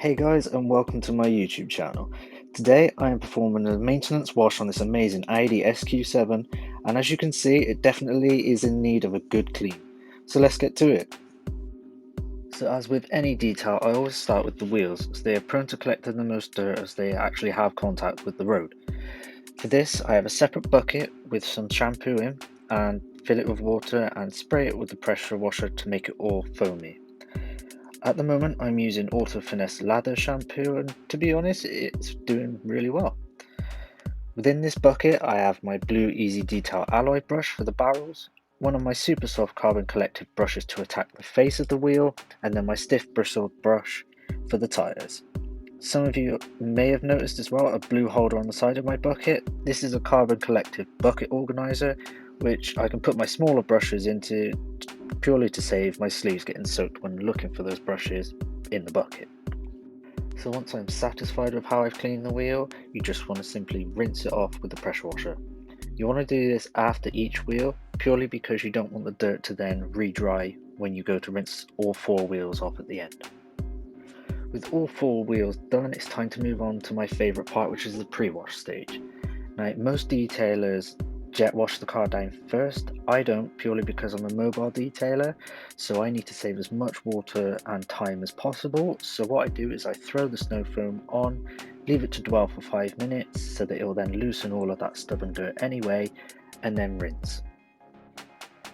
Hey guys, and welcome to my YouTube channel. Today I am performing a maintenance wash on this amazing Audi SQ7, and as you can see it definitely is in need of a good clean. So let's get to it. So as with any detail, I always start with the wheels, as they are prone to collecting the most dirt as they actually have contact with the road. For this I have a separate bucket with some shampoo in, and fill it with water and spray it with the pressure washer to make it all foamy. At the moment I'm using Auto Finesse lather shampoo, and to be honest it's doing really well. Within this bucket I have my blue Easy Detail alloy brush for the barrels, one of my super soft carbon collective brushes to attack the face of the wheel, and then my stiff bristled brush for the tyres. Some of you may have noticed as well a blue holder on the side of my bucket. This is a carbon collective bucket organizer which I can put my smaller brushes into, purely to save my sleeves getting soaked when looking for those brushes in the bucket. So once I'm satisfied with how I've cleaned the wheel, you just want to simply rinse it off with the pressure washer. You want to do this after each wheel, purely because you don't want the dirt to then re-dry when you go to rinse all four wheels off at the end. With all four wheels done, it's time to move on to my favourite part, which is the pre-wash stage. Now, most detailers jet wash the car down first. I don't, purely because I'm a mobile detailer, so I need to save as much water and time as possible. So what I do is I throw the snow foam on, leave it to dwell for 5 minutes so that it will then loosen all of that stubborn dirt anyway, and then rinse.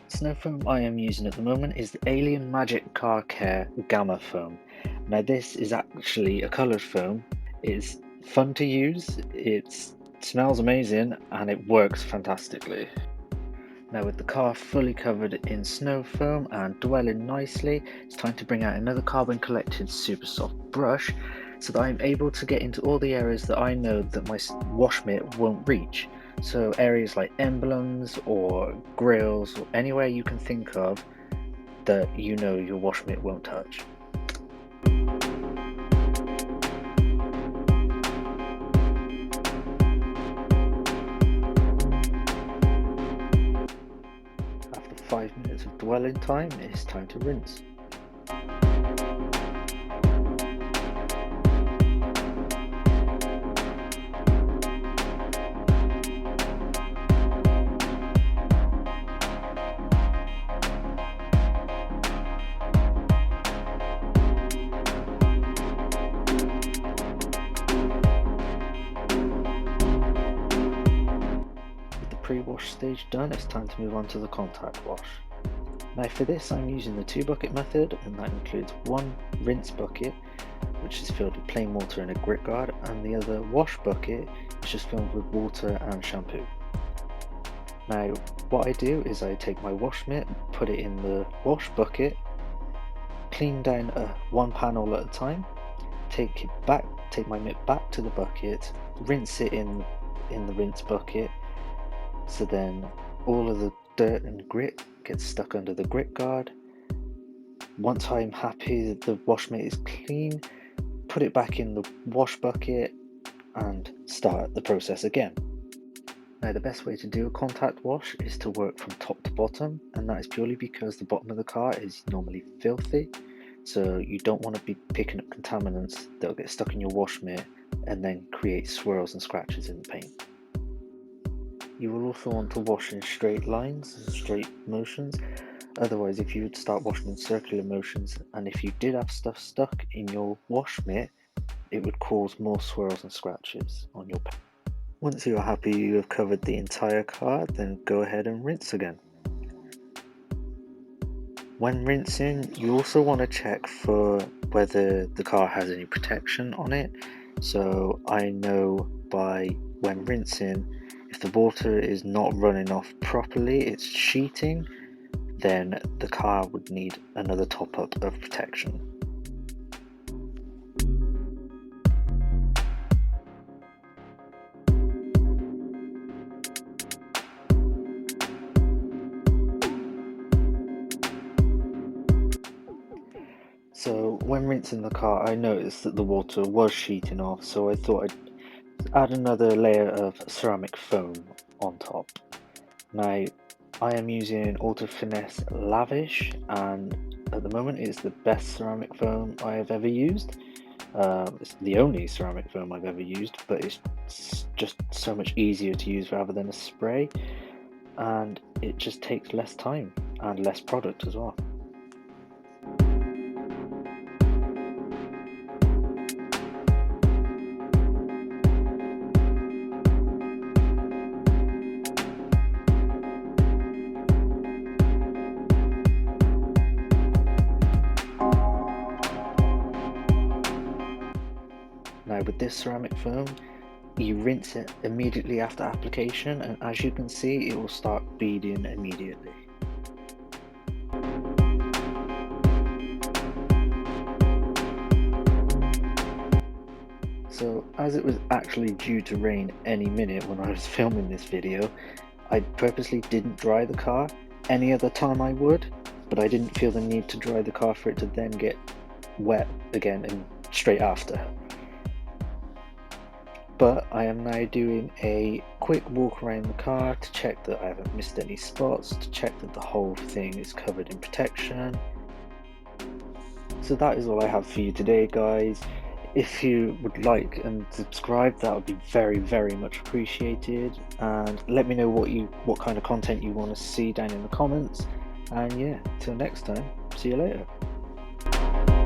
Snow foam I am using at the moment is the Alien Magic Car Care Gamma Foam. Now this is actually a coloured foam. It's fun to use, it smells amazing, and it works fantastically. Now with the car fully covered in snow foam and dwelling nicely, it's time to bring out another carbon collected super soft brush so that I'm able to get into all the areas that I know that my wash mitt won't reach. So areas like emblems or grills or anywhere you can think of that you know your wash mitt won't touch. After 5 minutes of dwelling time, it's time to rinse. Pre-wash stage done, it's time to move on to the contact wash. Now for this I'm using the 2 bucket method, and that includes one rinse bucket which is filled with plain water and a grit guard, and the other wash bucket is just filled with water and shampoo. Now what I do is I take my wash mitt, put it in the wash bucket, clean down one panel at a time, take my mitt back to the bucket, rinse it in the rinse bucket, so then all of the dirt and grit gets stuck under the grit guard. Once I'm happy that the wash mitt is clean, put it back in the wash bucket and start the process again. Now the best way to do a contact wash is to work from top to bottom, and that is purely because the bottom of the car is normally filthy, so you don't want to be picking up contaminants that will get stuck in your wash mitt and then create swirls and scratches in the paint. You will also want to wash in straight lines and straight motions, otherwise if you would start washing in circular motions and if you did have stuff stuck in your wash mitt, it would cause more swirls and scratches on your paint. Once you are happy you have covered the entire car, then go ahead and rinse again. When rinsing, you also want to check for whether the car has any protection on it. So I know by when rinsing, if the water is not running off properly, it's sheeting, then the car would need another top up of protection. So when rinsing the car, I noticed that the water was sheeting off, so I thought I'd add another layer of ceramic foam on top. Now I am using Auto Finesse Lavish, and at the moment it's the best ceramic foam I have ever used. It's the only ceramic foam I've ever used, but it's just so much easier to use rather than a spray, and it just takes less time and less product as well. Now with this ceramic foam, you rinse it immediately after application, and as you can see, it will start beading immediately. So as it was actually due to rain any minute when I was filming this video, I purposely didn't dry the car. Any other time I would, but I didn't feel the need to dry the car for it to then get wet again and straight after. But I am now doing a quick walk around the car to check that I haven't missed any spots, to check that the whole thing is covered in protection. So that is all I have for you today, guys. If you would like and subscribe, that would be very much appreciated, and let me know what kind of content you want to see down in the comments. And yeah, till next time, see you later.